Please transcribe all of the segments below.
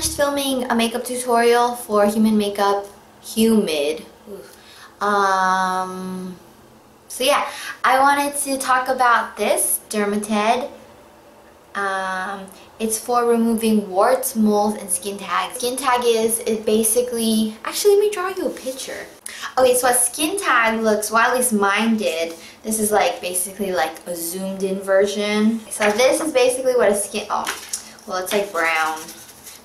finished filming a makeup tutorial for Human Makeup. Humid. So yeah, I wanted to talk about this DermaTend. It's for removing warts, moles, and skin tags. Skin tag is basically, actually let me draw you a picture. Okay, so a skin tag looks, well at least mine did, this is like basically like a zoomed in version. So this is basically what a skin, oh, well it's like brown.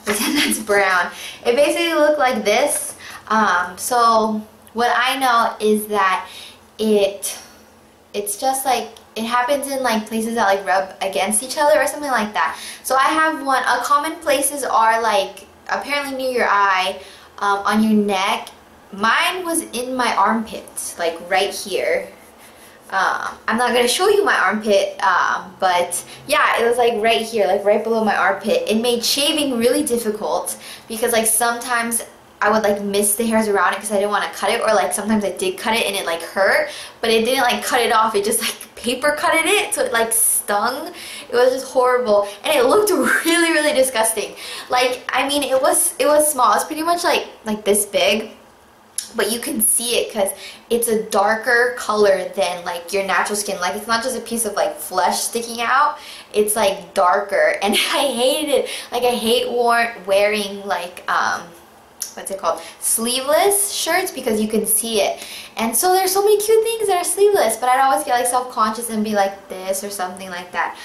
Pretend that's brown. It basically looked like this. So what I know is that it's just like, it happens in like places that like rub against each other or something like that. So I have one. Common places are like apparently near your eye, on your neck. Mine was in my armpit, like right here. I'm not gonna show you my armpit, but yeah, it was like right here, like right below my armpit. It made shaving really difficult because like sometimes I would like miss the hairs around it because I didn't want to cut it, or like sometimes I did cut it and it like hurt, but it didn't like cut it off, it just like paper cutted it, so it like stung. It was just horrible and it looked really disgusting. Like, I mean, it was small, it's pretty much like this big, but you can see it because it's a darker color than like your natural skin. Like, it's not just a piece of like flesh sticking out, it's like darker, and I hated it. Like, I hate wearing like what's it called, sleeveless shirts, because you can see it. And so there's so many cute things that are sleeveless, but I'd always get like self-conscious and be like this or something like that.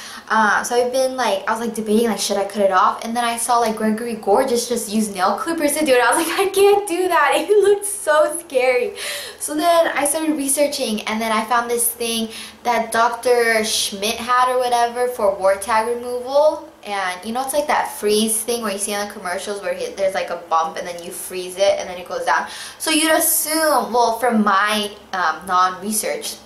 So I've been like, I was like debating like, should I cut it off? And then I saw like Gregory Gorgeous just use nail clippers to do it. I was like, I can't do that. It looked so scary. So then I started researching, and then I found this thing that Dr. Schmidt had or whatever for wart tag removal. And you know, it's like that freeze thing where you see on the commercials where there's like a bump and then you freeze it and then it goes down. So you'd assume, well, from my non-research,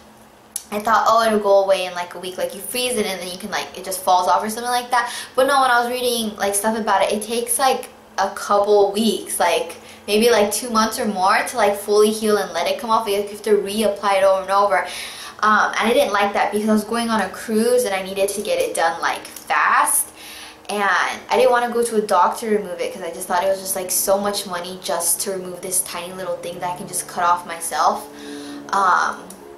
I thought, oh, it'll go away in like a week, like you freeze it and then you can like, it just falls off or something like that. But no, when I was reading like stuff about it, it takes like a couple weeks, like maybe like 2 months or more to like fully heal and let it come off. You have to reapply it over and over. And I didn't like that because I was going on a cruise and I needed to get it done like fast. And I didn't want to go to a doctor to remove it because I just thought it was just like so much money just to remove this tiny little thing that I can just cut off myself.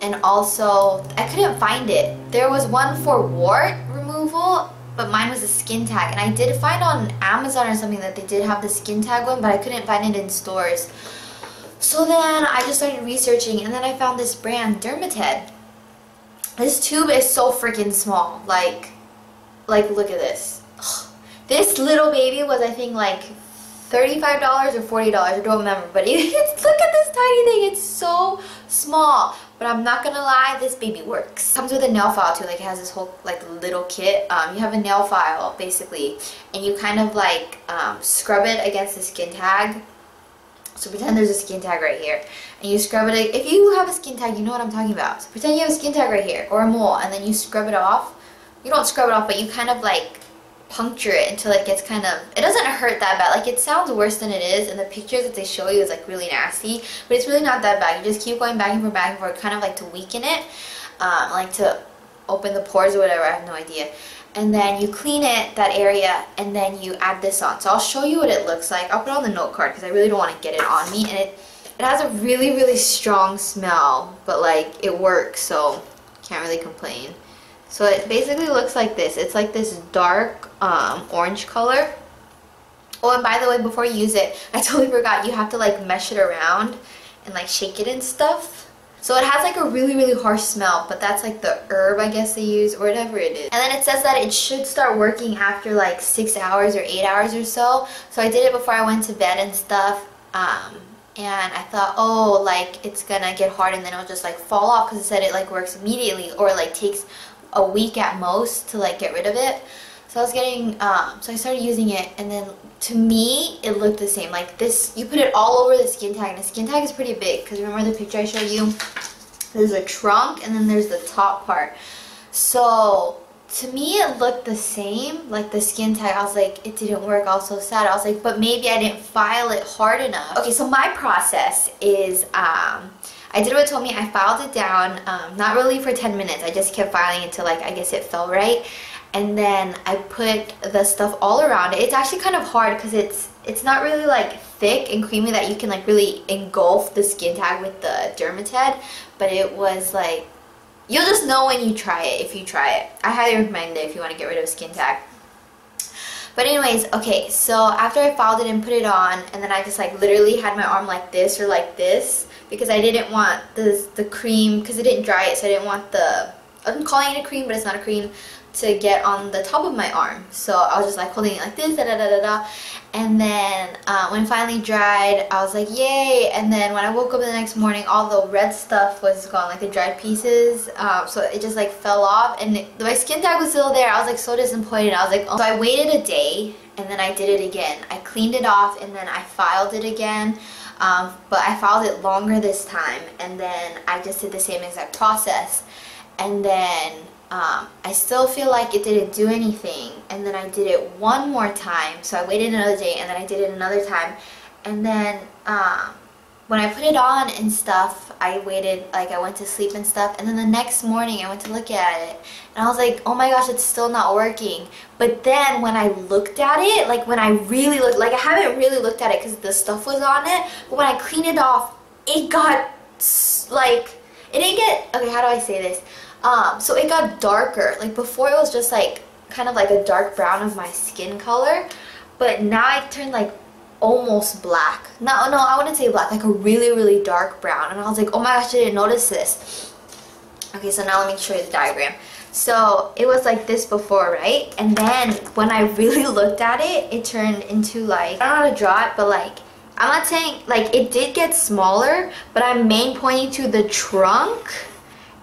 And also, I couldn't find it. There was one for wart removal, but mine was a skin tag. And I did find on Amazon or something that they did have the skin tag one, but I couldn't find it in stores. So then I just started researching, and then I found this brand, DermaTend. This tube is so freaking small. Like look at this. This little baby was, I think, like $35 or $40, I don't remember, but look at this tiny thing, it's so small. But I'm not gonna lie, this baby works. It comes with a nail file too, like it has this whole like little kit. You have a nail file basically, and you kind of like scrub it against the skin tag. So pretend there's a skin tag right here, and you scrub it. If you have a skin tag, you know what I'm talking about. So pretend you have a skin tag right here, or a mole, and then you scrub it off. You don't scrub it off, but you kind of like puncture it until it gets kind of, it doesn't hurt that bad. Like, it sounds worse than it is, and the pictures that they show you is like really nasty, but it's really not that bad. You just keep going back and forth, kind of like to weaken it, like to open the pores or whatever, I have no idea. And then you clean it, that area, and then you add this on. So I'll show you what it looks like. I'll put it on the note card because I really don't want to get it on me, and it has a really strong smell, but like it works, so can't really complain. So it basically looks like this. It's like this dark orange color. Oh, and by the way, before you use it, I totally forgot, you have to like mesh it around and like shake it and stuff. So it has like a really harsh smell, but that's like the herb, I guess, they use, or whatever it is. And then it says that it should start working after like 6 hours or 8 hours or so. So I did it before I went to bed and stuff. And I thought, oh, like it's gonna get hard and then it'll just like fall off, because it said it like works immediately, or like takes a week at most to like get rid of it. So I was getting, so I started using it, and then to me it looked the same. Like this, you put it all over the skin tag, and the skin tag is pretty big, because remember the picture I showed you? There's a trunk and then there's the top part. So to me it looked the same, like the skin tag. I was like, it didn't work. I was so sad. I was like, but maybe I didn't file it hard enough. Okay, so my process is, I did what it told me. I filed it down, not really for 10 minutes. I just kept filing until like, I guess it felt right. And then I put the stuff all around it. It's actually kind of hard because it's not really like thick and creamy that you can like really engulf the skin tag with the DermaTend, but it was like, you'll just know when you try it if you try it. I highly recommend it if you want to get rid of a skin tag. But anyways, okay, so after I filed it and put it on, and then I just like literally had my arm like this or like this, because I didn't want the cream, because it didn't dry it, so I didn't want I'm calling it a cream, but it's not a cream, to get on the top of my arm. So I was just like holding it like this, da da da da da. And then when it finally dried, I was like, yay. And then when I woke up the next morning, all the red stuff was gone, like the dried pieces. So it just like fell off, and my skin tag was still there. I was like so disappointed. I was like, oh. So I waited a day, and then I did it again. I cleaned it off, and then I filed it again. But I filed it longer this time, and then I just did the same exact process. And then I still feel like it didn't do anything, and then I did it one more time. So I waited another day, and then I did it another time, and then when I put it on and stuff, I waited, like I went to sleep and stuff, and then the next morning I went to look at it, and I was like, oh my gosh, it's still not working. But then when I looked at it, like when I really looked, like I haven't really looked at it because the stuff was on it, but when I cleaned it off, it got like, it didn't get, okay, how do I say this? So it got darker. Like before it was just like kind of like a dark brown of my skin color, but now it turned like almost black. No, I wouldn't say black, like a really, really dark brown. And I was like, oh my gosh, I didn't notice this. Okay, so now let me show you the diagram. So it was like this before, right? And then when I really looked at it, it turned into like, I don't know how to draw it, but like, I'm not saying, like it did get smaller, but I'm main pointing to the trunk.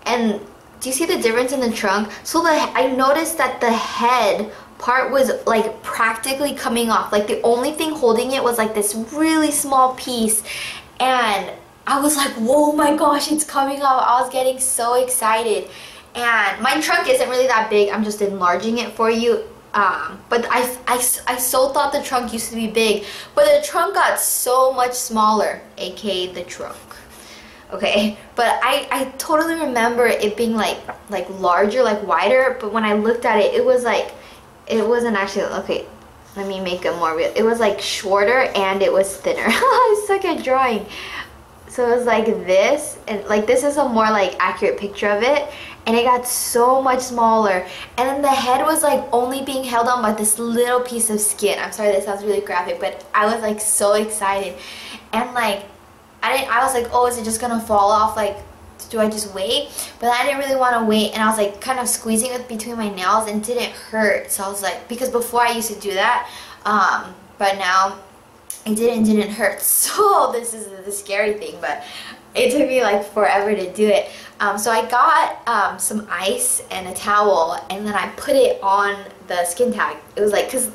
And do you see the difference in the trunk? So I noticed that the head part was like practically coming off. Like the only thing holding it was like this really small piece, and I was like, whoa my gosh, it's coming off. I was getting so excited. And my trunk isn't really that big, I'm just enlarging it for you. But I so thought the trunk used to be big, but the trunk got so much smaller, aka the trunk. Okay, but I totally remember it being like larger, like wider, but when I looked at it, it was like, it wasn't actually, okay, let me make it more real. It was like shorter and it was thinner. I suck at drawing. So it was like this, and like this is a more like accurate picture of it, and it got so much smaller, and then the head was like only being held on by this little piece of skin. I'm sorry, that sounds really graphic, but I was like so excited. And like I was like, oh, is it just gonna fall off? Like, do I just wait? But I didn't really want to wait, and I was like kind of squeezing it between my nails, and it didn't hurt. So I was like, because before I used to do that, but now it didn't hurt. So this is the scary thing, but it took me like forever to do it. So I got some ice and a towel, and then I put it on the skin tag. It was like, because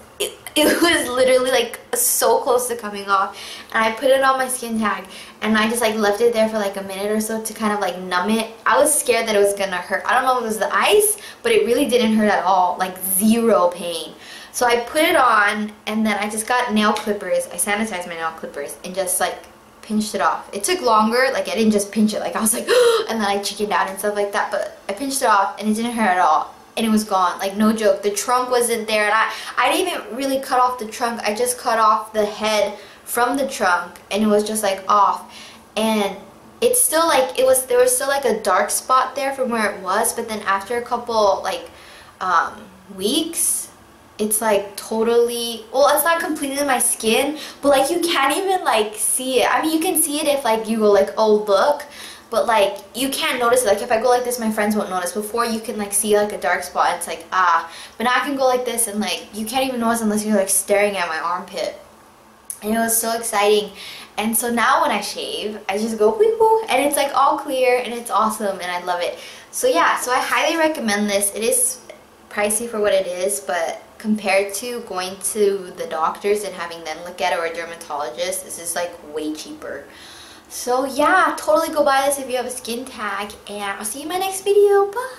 it was literally like so close to coming off, and I put it on my skin tag, and I just like left it there for like a minute or so to kind of like numb it. I was scared that it was gonna hurt. I don't know if it was the ice, but it really didn't hurt at all, like zero pain. So I put it on, and then I just got nail clippers. I sanitized my nail clippers and just like pinched it off. It took longer, like I didn't just pinch it, like I was like and then I chickened out and stuff like that, but I pinched it off and it didn't hurt at all, and it was gone, like no joke. The trunk wasn't there, and I didn't even really cut off the trunk. I just cut off the head from the trunk, and it was just like off, and it's still like, there was still like a dark spot there from where it was, but then after a couple like weeks, it's like totally, well, it's not completely my skin, but like you can't even like see it. I mean, you can see it if like you go like, oh look, but like you can't notice it. Like if I go like this, my friends won't notice. Before you can like see like a dark spot, it's like ah, but now I can go like this, and like you can't even notice unless you're like staring at my armpit. And it was so exciting. And so now when I shave, I just go whoo whoo, and it's like all clear, and it's awesome, and I love it. So yeah, so I highly recommend this. It is pricey for what it is, but compared to going to the doctors and having them look at it, or a dermatologist, this is like way cheaper. So yeah, totally go buy this if you have a skin tag, and I'll see you in my next video. Bye!